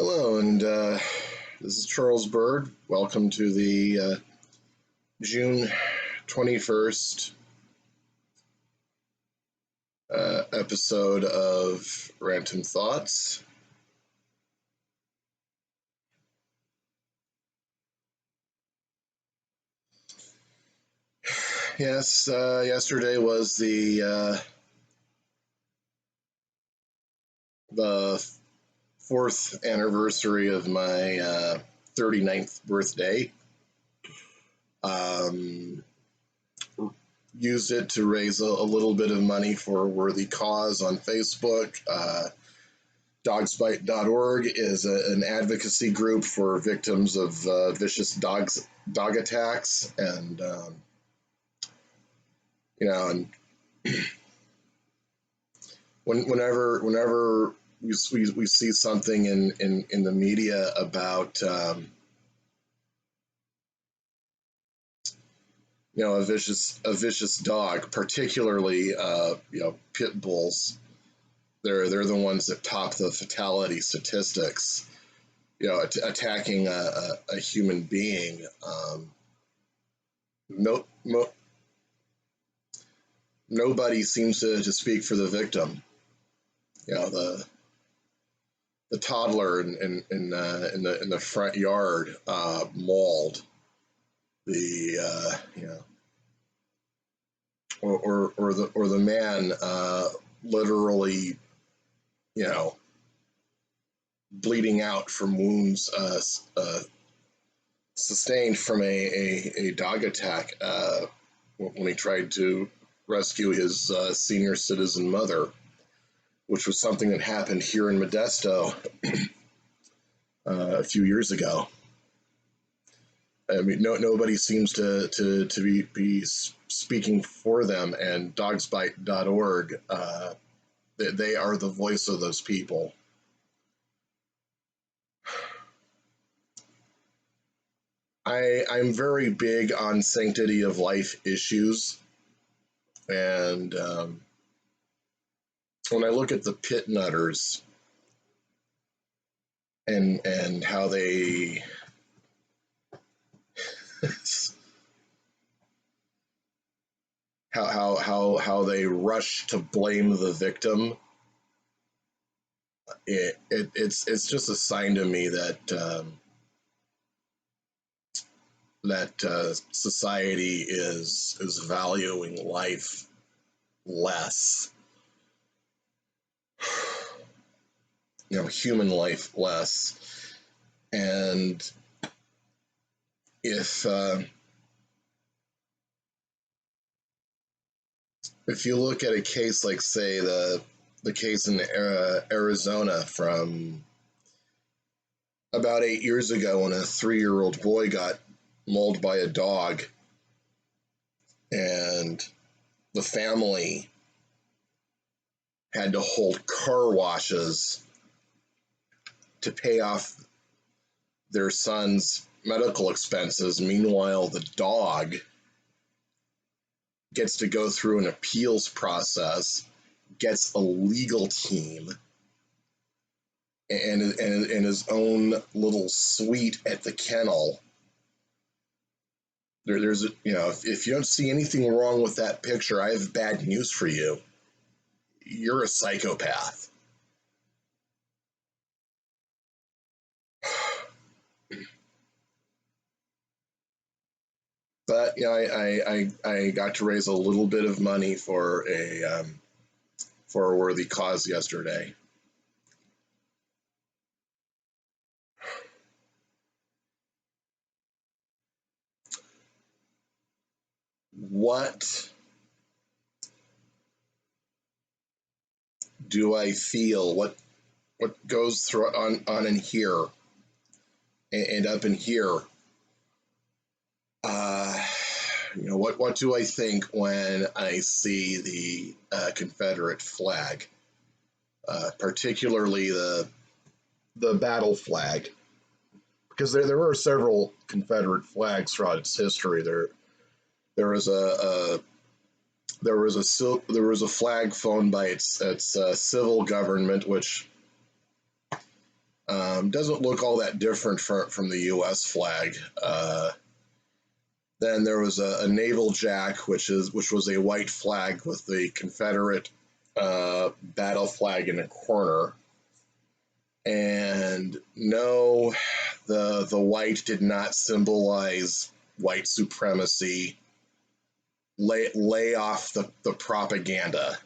Hello, and this is Charles Bird. Welcome to the June 21st episode of Rant-Om Thoughts. Yes, yesterday was the fourth anniversary of my 39th birthday. Used it to raise a little bit of money for a worthy cause on Facebook. Dogsbite.org is an advocacy group for victims of vicious dog attacks, and and whenever we see something in the media about a vicious dog, particularly pit bulls. They're the ones that top the fatality statistics. Attacking a human being. Nobody seems to speak for the victim. The toddler in the front yard mauled. Or the man literally, bleeding out from wounds sustained from a dog attack when he tried to rescue his senior citizen mother, which was something that happened here in Modesto a few years ago. I mean, nobody seems to be speaking for them, and dogsbite.org, they are the voice of those people. I'm very big on sanctity of life issues, and when I look at the pit nutters and how they how they rush to blame the victim, it's just a sign to me that society is valuing life less, human life less. And if you look at a case like, say, the case in Arizona from about 8 years ago, when a 3-year-old boy got mauled by a dog, and the family had to hold car washes to pay off their son's medical expenses. Meanwhile, the dog gets to go through an appeals process, gets a legal team, and his own little suite at the kennel. There's if you don't see anything wrong with that picture, I have bad news for you. You're a psychopath. But I got to raise a little bit of money for a worthy cause yesterday. What do I feel? What goes through on in here and up in here? What do I think when I see the Confederate flag, particularly the battle flag? Because there were several Confederate flags throughout its history. There was a flag flown by its civil government, which Doesn't look all that different from the U.S. flag. Then there was a naval jack, which was a white flag with the Confederate battle flag in a corner. And no, the white did not symbolize white supremacy. Lay off the propaganda.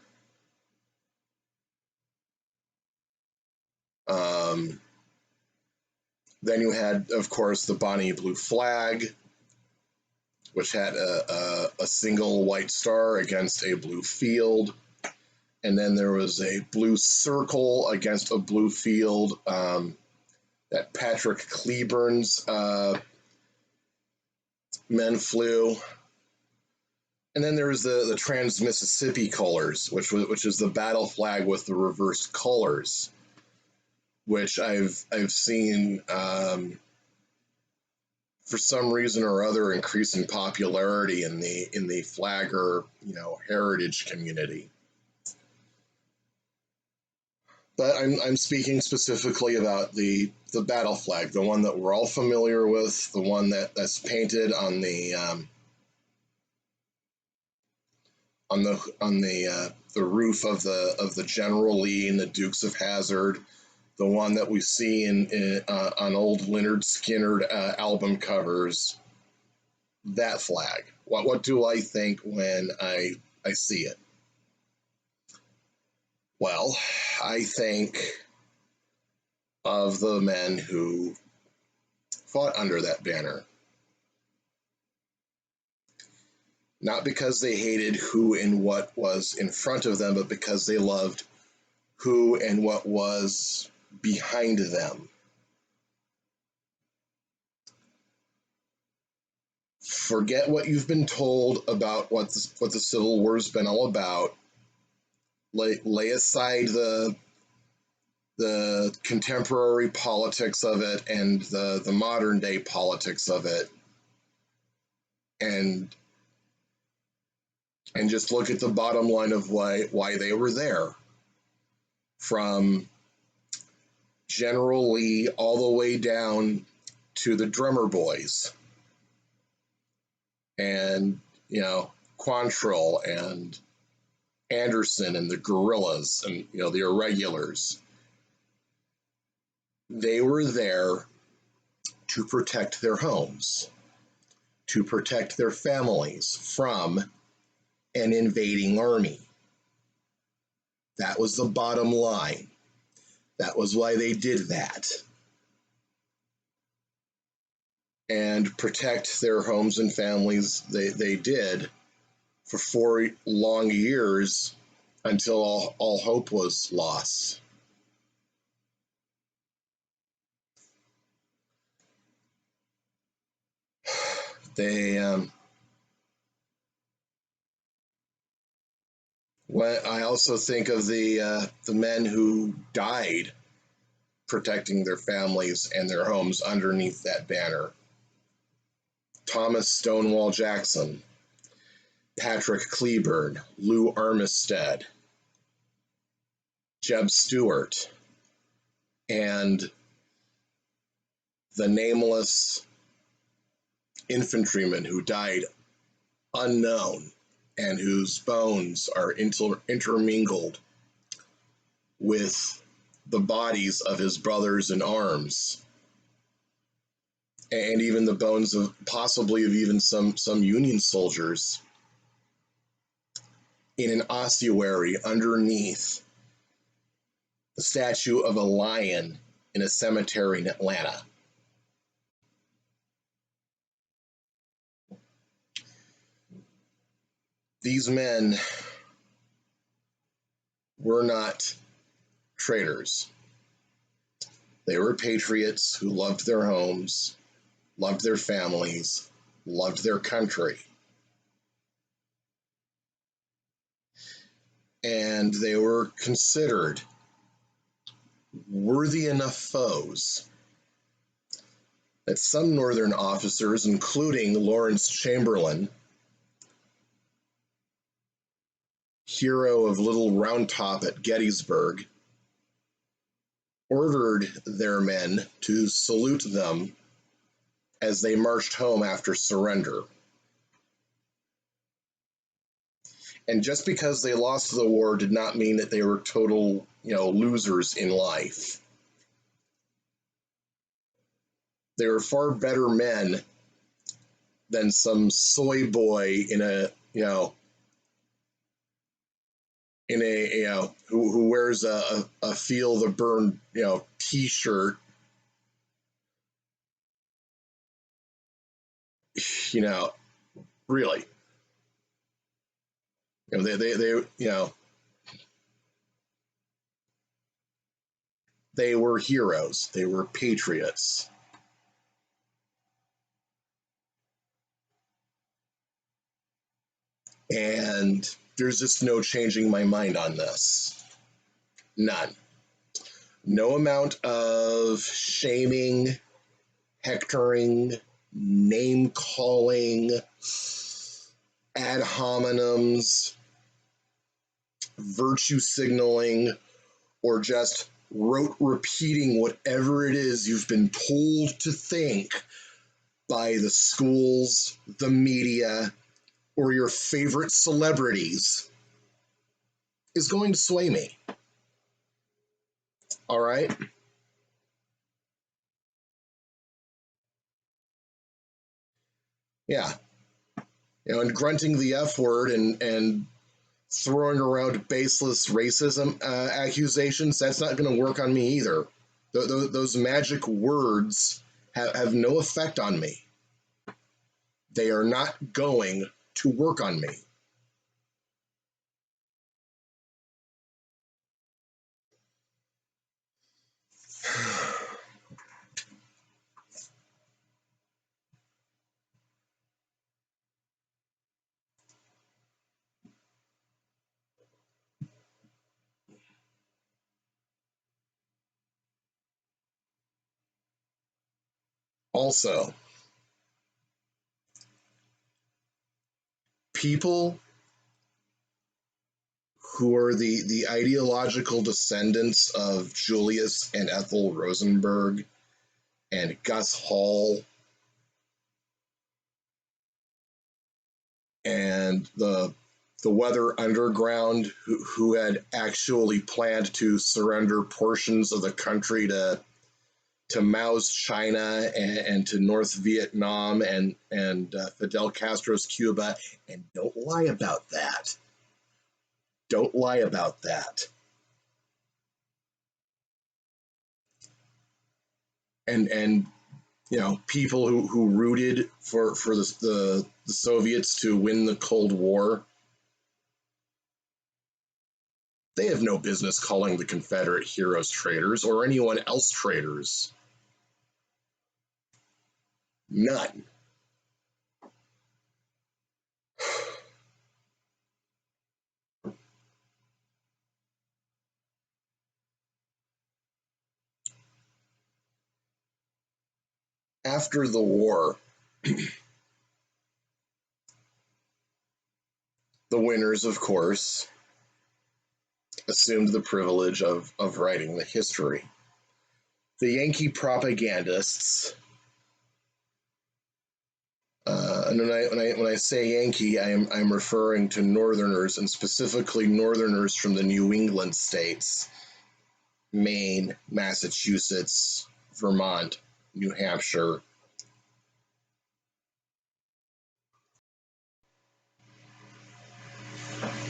Then you had, of course, the Bonnie Blue flag, which had a single white star against a blue field. And then there was a blue circle against a blue field that Patrick Cleburne's men flew. And then there was the Trans-Mississippi colors, which is the battle flag with the reversed colors, which I've seen for some reason or other increase in popularity in the flagger, heritage community. But I'm speaking specifically about the battle flag, the one that we're all familiar with, the one that's painted on the roof of the General Lee and the Dukes of Hazzard, the one that we see on old Lynyrd Skynyrd album covers. That flag. What do I think when I see it? Well, I think of the men who fought under that banner. Not because they hated who and what was in front of them, but because they loved who and what was behind them. Forget what you've been told about what the Civil War has been all about. Lay aside the contemporary politics of it and the modern day politics of it, and just look at the bottom line of why they were there. From General Lee all the way down to the drummer boys, and Quantrill and Anderson and the guerrillas and the irregulars. They were there to protect their homes, to protect their families from an invading army. That was the bottom line. That was why they did that. And protect their homes and families, they did for 4 long years until all hope was lost. I also think of the men who died protecting their families and their homes underneath that banner. Thomas Stonewall Jackson, Patrick Cleburne, Lou Armistead, Jeb Stuart, and the nameless infantrymen who died unknown and whose bones are intermingled with the bodies of his brothers in arms, and even the bones of even some Union soldiers in an ossuary underneath the statue of a lion in a cemetery in Atlanta. These men were not traitors. They were patriots who loved their homes, loved their families, loved their country. And they were considered worthy enough foes that some Northern officers, including Lawrence Chamberlain, hero of Little Round Top at Gettysburg, ordered their men to salute them as they marched home after surrender. And just because they lost the war did not mean that they were total, losers in life. They were far better men than some soy boy who wears a Feel the Burn, T-shirt, really. They were heroes. They were patriots. And there's just no changing my mind on this. None. No amount of shaming, hectoring, name calling, ad hominems, virtue signaling, or just rote repeating whatever it is you've been told to think by the schools, the media, or your favorite celebrities is going to sway me. All right? Yeah. And grunting the F word and throwing around baseless racism accusations, that's not going to work on me either. Those magic words have no effect on me. They are not going to work on me. Also, people who are the ideological descendants of Julius and Ethel Rosenberg and Gus Hall and the Weather Underground, who had actually planned to surrender portions of the country to Mao's China and to North Vietnam and Fidel Castro's Cuba, and don't lie about that. Don't lie about that. And people who rooted for the Soviets to win the Cold War, they have no business calling the Confederate heroes traitors or anyone else traitors. None. After the war, the winners, of course, assumed the privilege of writing the history. The Yankee propagandists, and when I say Yankee, I'm referring to Northerners, and specifically Northerners from the New England states, Maine, Massachusetts, Vermont, New Hampshire,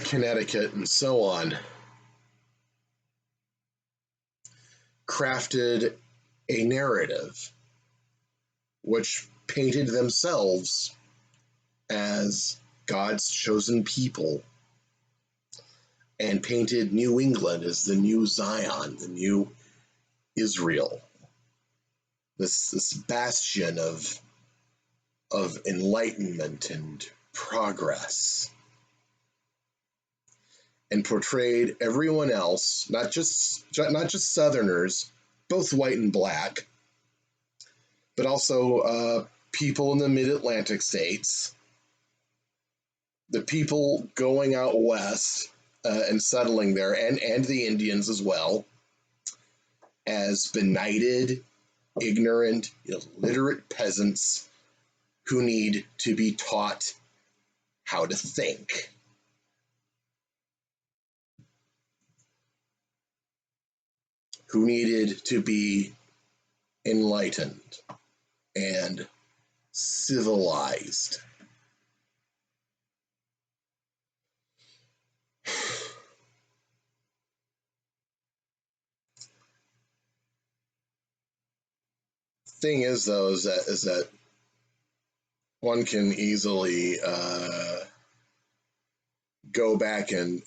Connecticut, and so on, crafted a narrative which painted themselves as God's chosen people and painted New England as the new Zion, the new Israel, this bastion of enlightenment and progress, and portrayed everyone else, not just Southerners, both white and black, but also people in the mid-Atlantic states, the people going out west and settling there, and the Indians as well, as benighted, ignorant, illiterate peasants who need to be taught how to think. Who needed to be enlightened and civilized. Thing is, though, is that one can easily go back and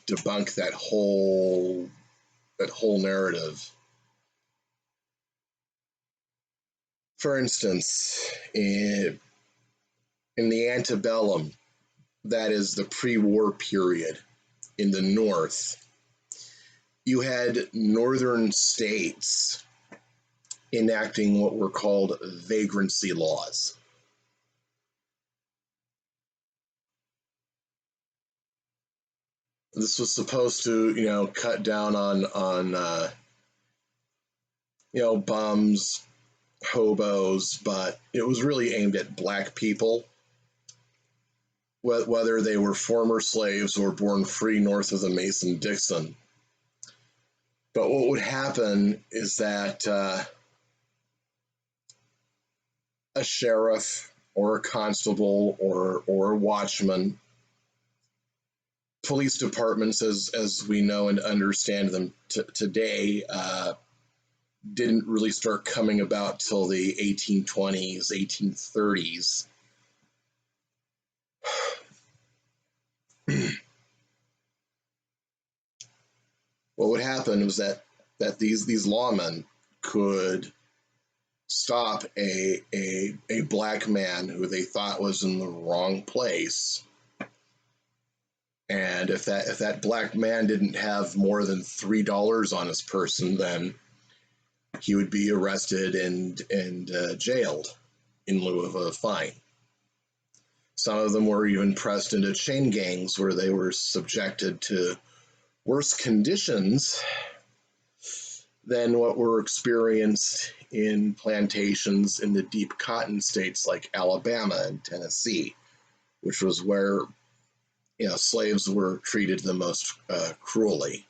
debunk that whole narrative. For instance, in the antebellum, that is the pre-war period in the North, you had northern states enacting what were called vagrancy laws. This was supposed to, cut down on bums, hobos, but it was really aimed at black people, whether they were former slaves or born free north of the Mason-Dixon. But what would happen is that a sheriff or a constable or a watchman, police departments as we know and understand them today, didn't really start coming about till the 1820s, 1830s. What would happen was that these lawmen could stop a black man who they thought was in the wrong place, and if that black man didn't have more than $3 on his person, then he would be arrested and jailed in lieu of a fine. Some of them were even pressed into chain gangs where they were subjected to worse conditions than what were experienced in plantations in the deep cotton states like Alabama and Tennessee, which was where slaves were treated the most cruelly.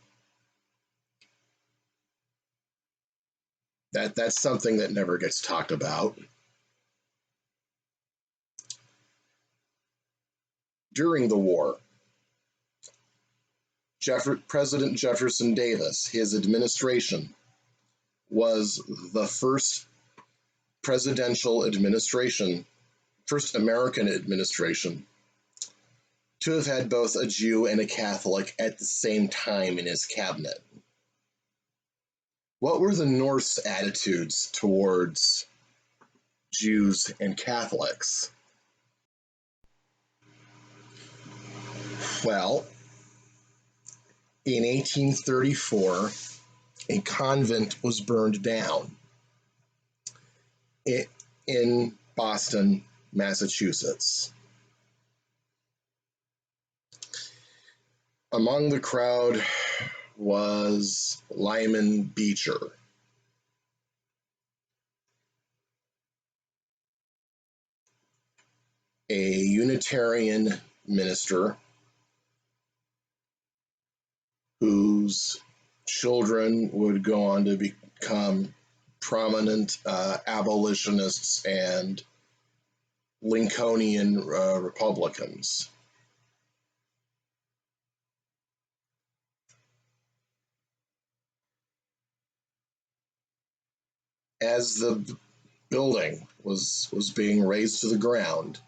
That's something that never gets talked about. During the war, President Jefferson Davis, his administration, was the first presidential administration, first American administration, to have had both a Jew and a Catholic at the same time in his cabinet. What were the North's attitudes towards Jews and Catholics? Well, in 1834, a convent was burned down in Boston, Massachusetts. Among the crowd was Lyman Beecher. A Unitarian minister whose children would go on to become prominent abolitionists and Lincolnian Republicans. As the building was being razed to the ground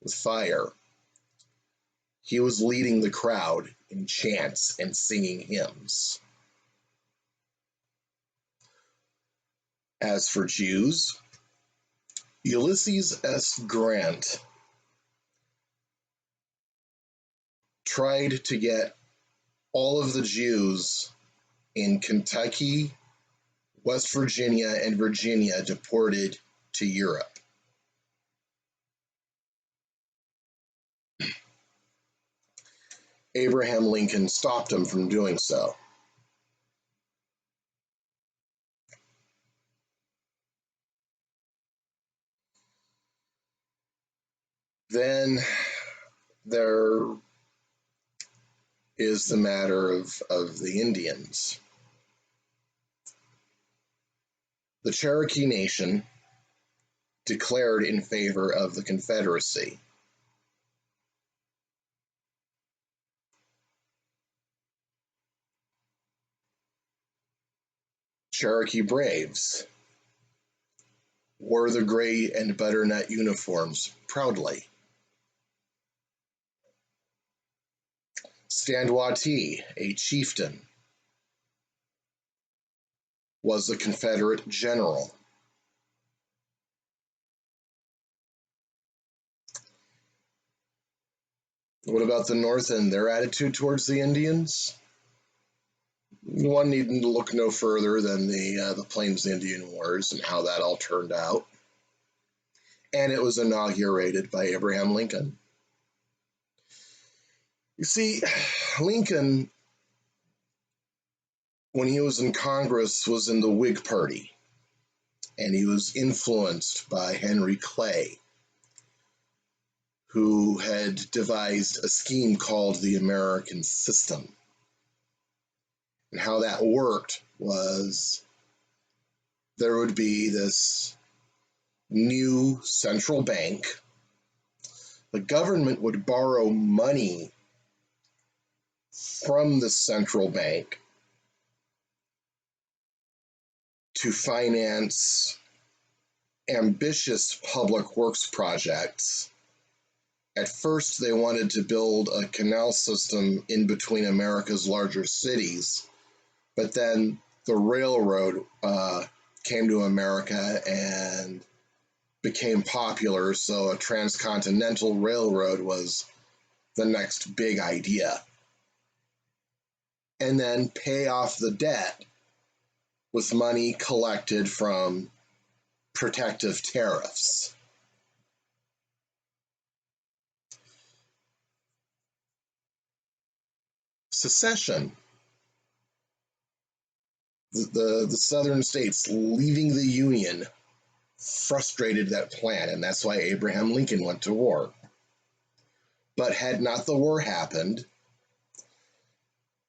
with fire, he was leading the crowd in chants and singing hymns. As for Jews, Ulysses S. Grant tried to get all of the Jews in Kentucky, West Virginia, and Virginia deported to Europe. Abraham Lincoln stopped him from doing so. Then there is the matter of the Indians. The Cherokee Nation declared in favor of the Confederacy. Cherokee Braves wore the gray and butternut uniforms proudly. Stand-Watie, a chieftain, was a Confederate general. What about the North and their attitude towards the Indians? One needn't look no further than the Plains Indian Wars and how that all turned out. And it was inaugurated by Abraham Lincoln. You see, Lincoln, when he was in Congress, was in the Whig Party, and he was influenced by Henry Clay, who had devised a scheme called the American System. And how that worked was there would be this new central bank. The government would borrow money from the central bank to finance ambitious public works projects. At first, they wanted to build a canal system in between America's larger cities, but then the railroad came to America and became popular, so a transcontinental railroad was the next big idea. And then pay off the debt with money collected from protective tariffs. Secession. The southern states leaving the Union frustrated that plan, and that's why Abraham Lincoln went to war. But had not the war happened,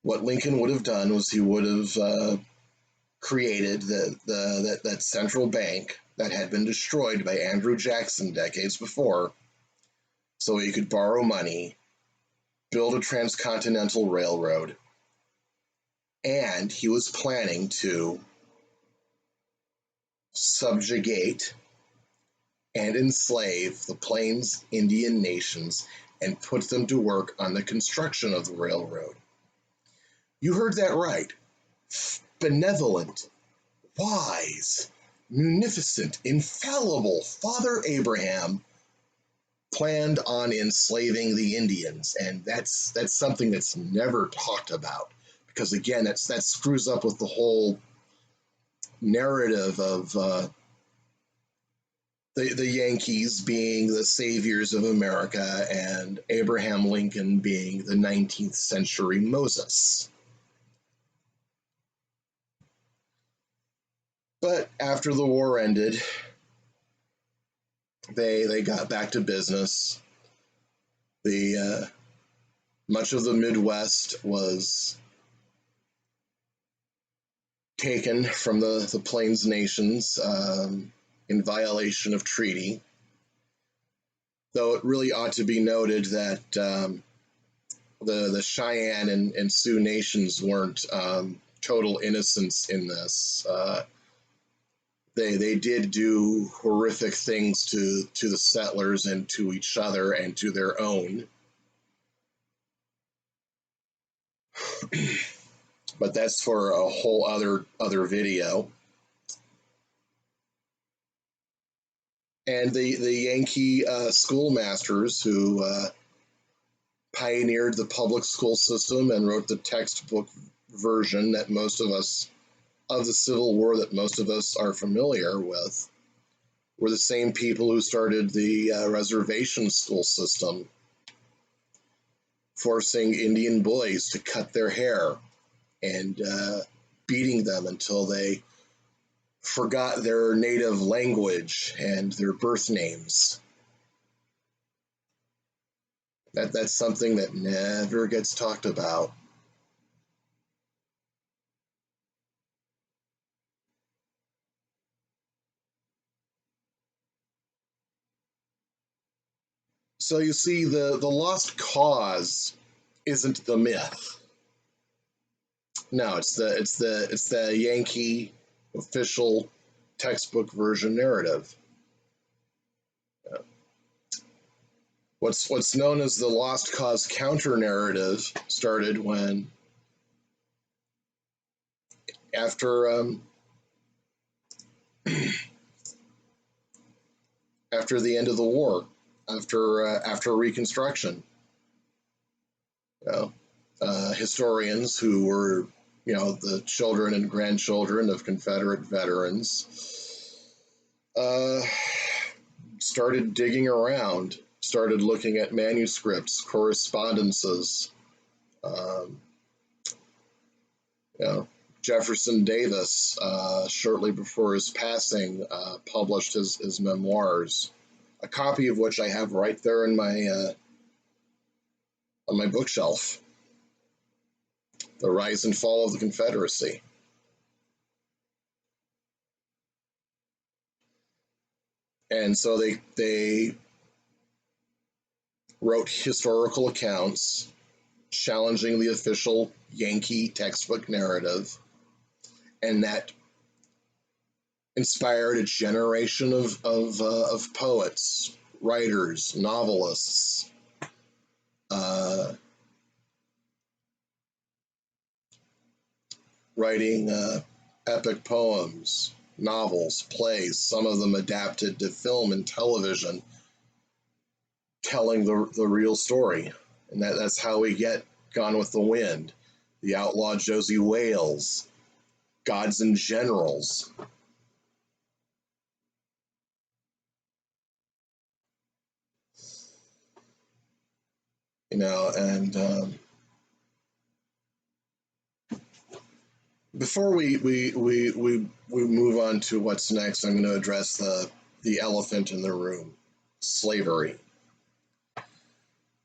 what Lincoln would have done was he would have created that central bank that had been destroyed by Andrew Jackson decades before, so he could borrow money, build a transcontinental railroad, and he was planning to subjugate and enslave the Plains Indian nations and put them to work on the construction of the railroad. You heard that right. Benevolent, wise, munificent, infallible Father Abraham planned on enslaving the Indians, and that's something that's never talked about, because again, that screws up with the whole narrative of the Yankees being the saviors of America and Abraham Lincoln being the 19th century Moses. But after the war ended, they got back to business. Much of the Midwest was taken from the Plains nations in violation of treaty. Though it really ought to be noted that the Cheyenne and Sioux nations weren't total innocents in this. They did do horrific things to the settlers and to each other and to their own. But that's for a whole other video. And the Yankee schoolmasters who pioneered the public school system and wrote the textbook version that most of us of the Civil War that most of us are familiar with were the same people who started the reservation school system, forcing Indian boys to cut their hair and beating them until they forgot their native language and their birth names. That's something that never gets talked about. So you see, the lost cause isn't the myth. No, it's the Yankee official textbook version narrative. What's known as the lost cause counter narrative started when after after the end of the war, after Reconstruction. You know, historians who were, the children and grandchildren of Confederate veterans, uh, started digging around, started looking at manuscripts, correspondences. Um, you know, Jefferson Davis, shortly before his passing, published his memoirs, a copy of which I have right there in my on my bookshelf. The Rise and Fall of the Confederacy. And so they wrote historical accounts challenging the official Yankee textbook narrative, and that inspired a generation of poets, writers, novelists, uh, writing epic poems, novels, plays, some of them adapted to film and television, telling the real story. And that's how we get Gone with the Wind, The Outlaw Josie Wales, Gods and Generals. And before we move on to what's next, I'm going to address the elephant in the room: slavery.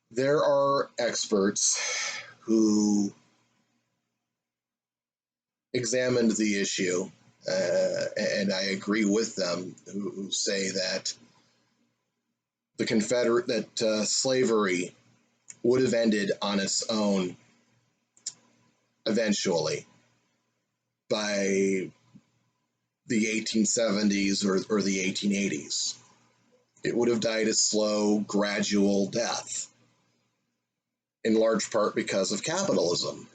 There are experts who examined the issue, and I agree with them, who say that slavery would have ended on its own eventually by the 1870s or the 1880s. It would have died a slow, gradual death, in large part because of capitalism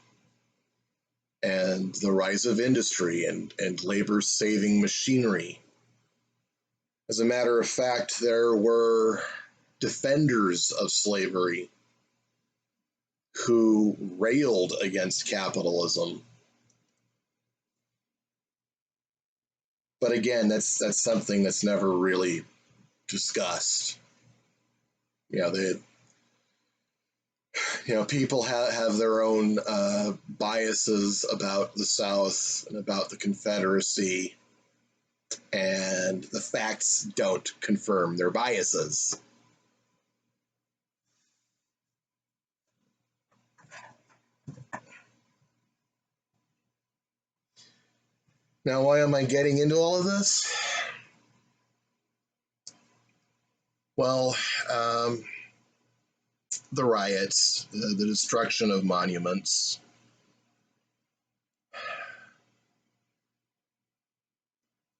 and the rise of industry and labor saving machinery. As a matter of fact, there were defenders of slavery who railed against capitalism. But again, that's something that's never really discussed. You know, they, people have their own biases about the South and about the Confederacy, and the facts don't confirm their biases. Now, why am I getting into all of this? Well, the riots, the destruction of monuments.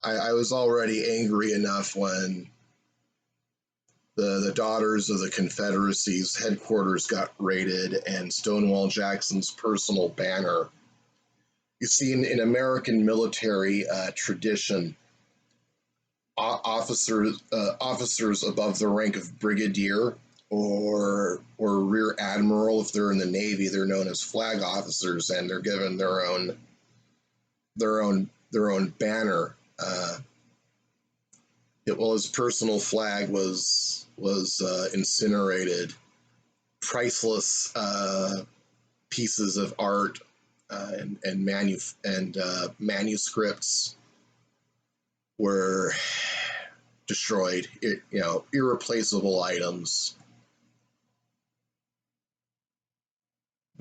I was already angry enough when the Daughters of the Confederacy's headquarters got raided and Stonewall Jackson's personal banner. You see, in American military tradition, officers above the rank of brigadier or rear admiral, if they're in the Navy, they're known as flag officers, and they're given their own banner. His personal flag was incinerated. Priceless pieces of art and manuscripts were destroyed. Irreplaceable items.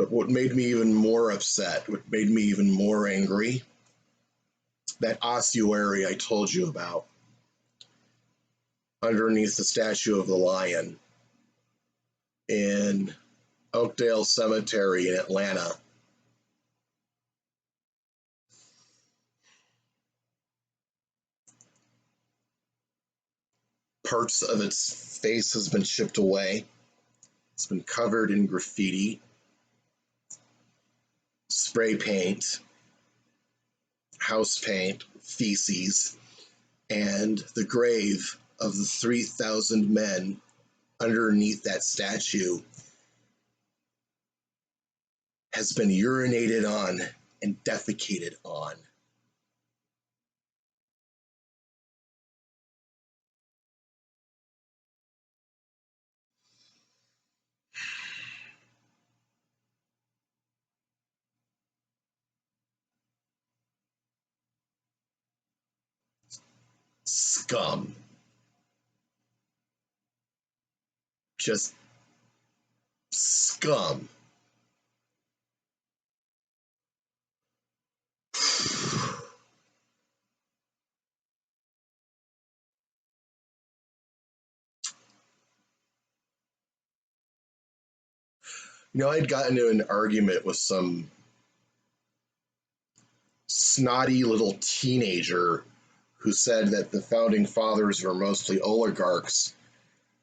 But what made me even more upset, what made me even more angry, that ossuary I told you about, underneath the statue of the lion in Oakdale Cemetery in Atlanta. Parts of its face has been chipped away. It's been covered in graffiti, spray paint, house paint, feces, and the grave of the 3,000 men underneath that statue has been urinated on and defecated on. Scum. Just scum. I'd gotten into an argument with some snotty little teenager who said that the founding fathers were mostly oligarchs.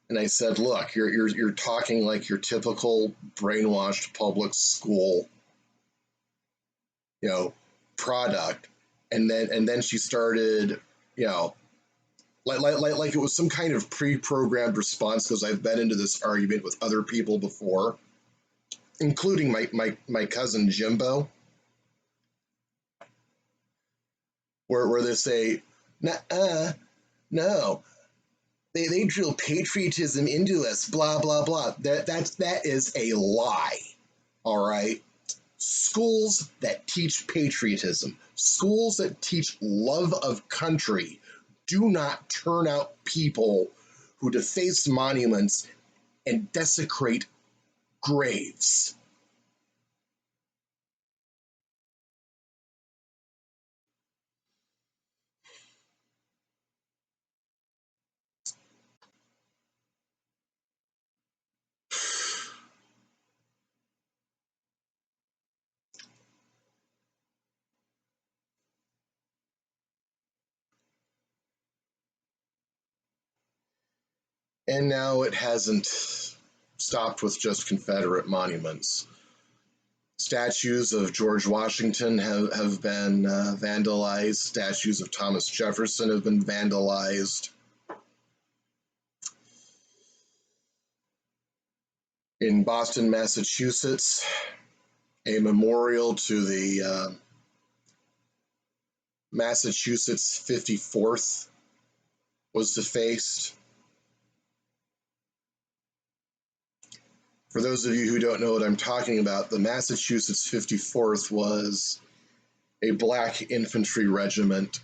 And I said, look, you're talking like your typical brainwashed public school, product. And then she started, like it was some kind of pre-programmed response, because I've been into this argument with other people before, including my cousin Jimbo, where they say, no, they drill patriotism into us, blah blah blah. That is a lie. All right. Schools that teach patriotism, schools that teach love of country, do not turn out people who deface monuments and desecrate graves. And now it hasn't stopped with just Confederate monuments. Statues of George Washington have been vandalized. Statues of Thomas Jefferson have been vandalized. In Boston, Massachusetts, a memorial to the Massachusetts 54th was defaced. For those of you who don't know what I'm talking about, the Massachusetts 54th was a black infantry regiment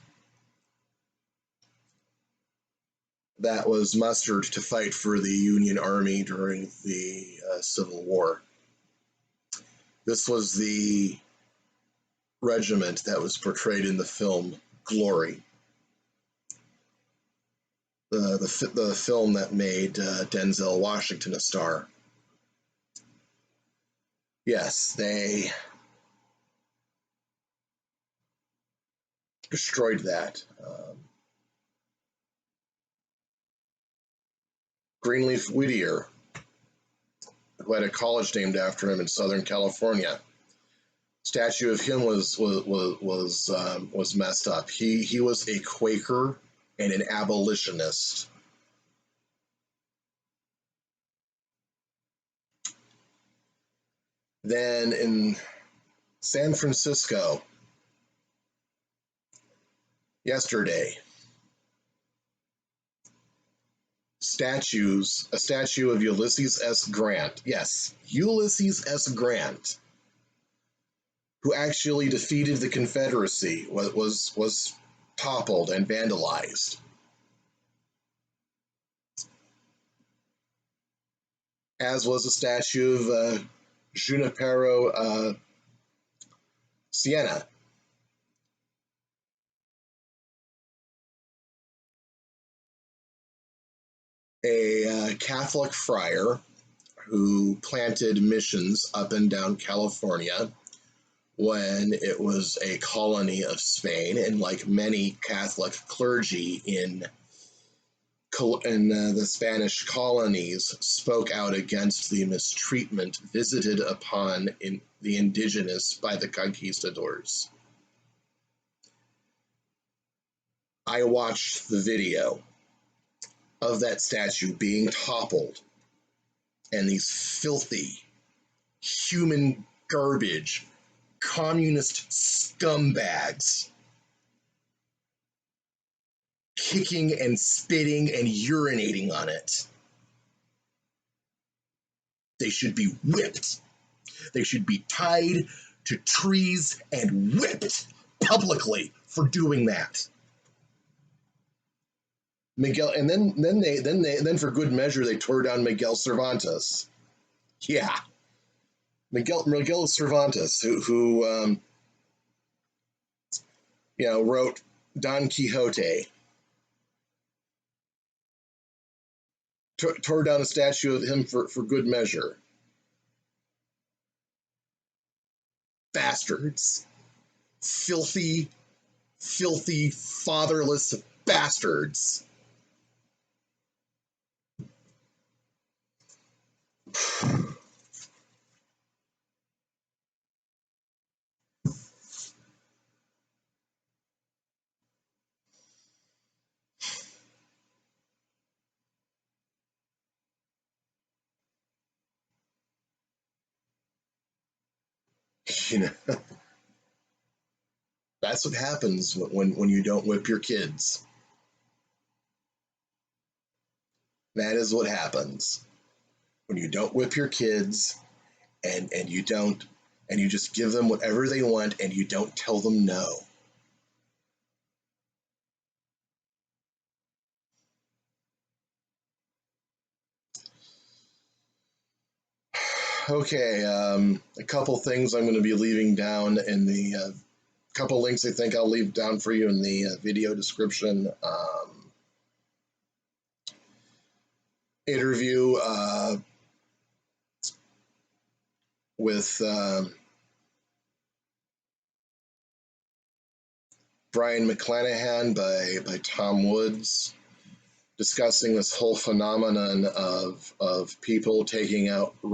that was mustered to fight for the Union Army during the Civil War. This was the regiment that was portrayed in the film Glory, the film that made Denzel Washington a star. Yes, they destroyed that. Greenleaf Whittier, who had a college named after him in Southern California, statue of him was messed up. He was a Quaker and an abolitionist. Then in San Francisco, yesterday, a statue of Ulysses S. Grant. Yes, Ulysses S. Grant, who actually defeated the Confederacy, was toppled and vandalized. As was a statue of Junipero Siena. A Catholic friar who planted missions up and down California when it was a colony of Spain, and like many Catholic clergy in the Spanish colonies, spoke out against the mistreatment visited upon the indigenous by the conquistadors. I watched the video of that statue being toppled, and these filthy, human garbage, communist scumbags kicking and spitting and urinating on it. They should be whipped. They should be tied to trees and whipped publicly for doing that. Miguel, and then for good measure they tore down Miguel Cervantes. Yeah, Miguel Cervantes, who wrote Don Quixote. Tore down a statue of him for good measure. Bastards. Filthy, filthy, fatherless bastards. You know, that's what happens when you don't whip your kids. That is what happens when you don't whip your kids, and you just give them whatever they want, and you don't tell them no. Okay, a couple things I'm going to be leaving down in the couple links I think I'll leave down for you in the video description. Interview with Brion McClanahan by Tom Woods, discussing this whole phenomenon of people taking out their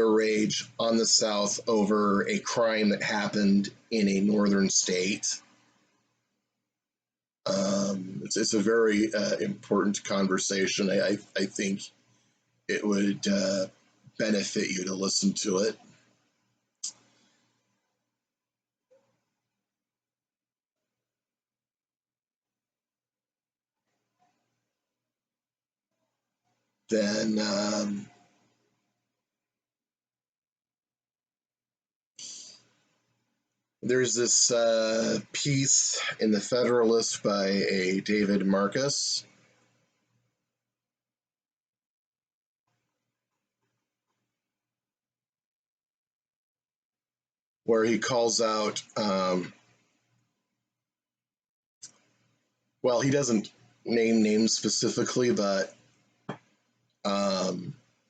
rage on the South over a crime that happened in a northern state. It's a very important conversation. I think it would benefit you to listen to it. Then there's this piece in the Federalist by a David Marcus, where he calls out, well, he doesn't name names specifically, but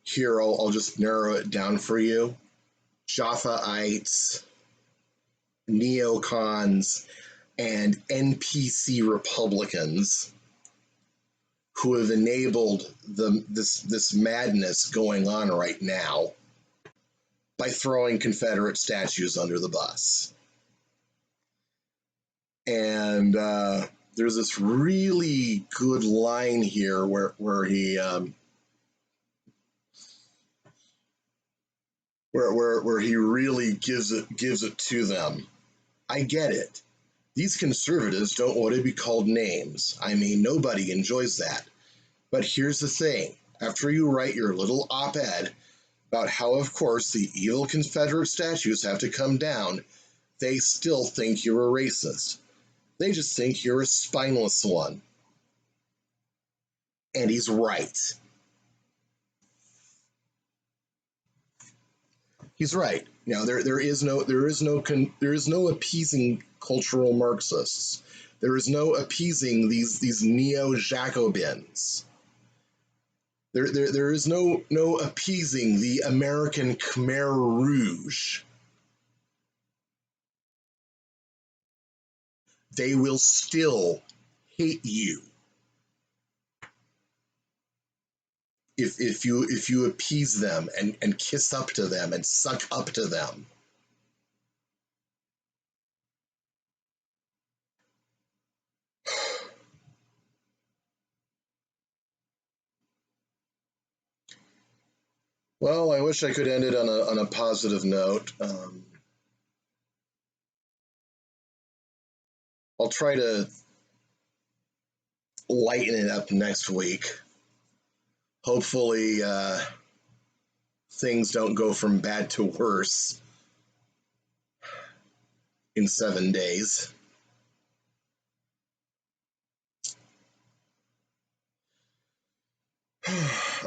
here I'll just narrow it down for you. Jaffaites, Neocons, and NPC Republicans who have enabled this madness going on right now by throwing Confederate statues under the bus. And there's this really good line here where he where he really gives it to them. I get it. These conservatives don't want to be called names. I mean, nobody enjoys that. But here's the thing. After you write your little op-ed about how, of course, the evil Confederate statues have to come down, they still think you're a racist. They just think you're a spineless one. And he's right. He's right. There is no appeasing cultural Marxists. There is no appeasing these neo Jacobins. There is no appeasing the American Khmer Rouge. They will still hate you if you appease them and kiss up to them and suck up to them. Well, I wish I could end it on a positive note. I'll try to lighten it up next week. Hopefully, things don't go from bad to worse in 7 days.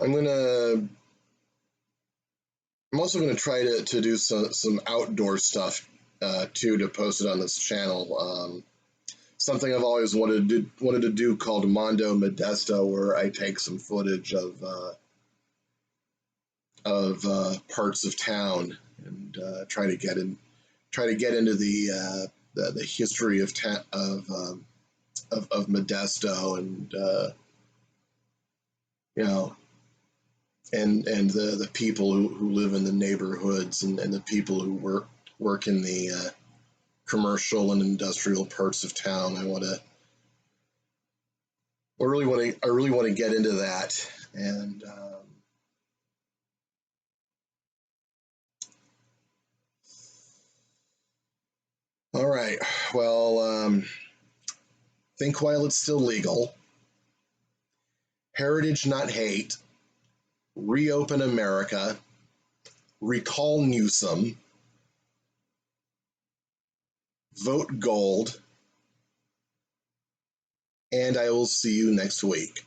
I'm also gonna try to do some outdoor stuff too, to post it on this channel. Something I've always wanted to do called Mondo Modesto, where I take some footage of parts of town and try to get into the history of Modesto, and you know, and the people who live in the neighborhoods, and the people who work in the commercial and industrial parts of town. I really want to get into that, and all right. Well, think while it's still legal. Heritage, not hate. Reopen America. Recall Newsom. Vote gold. And I will see you next week.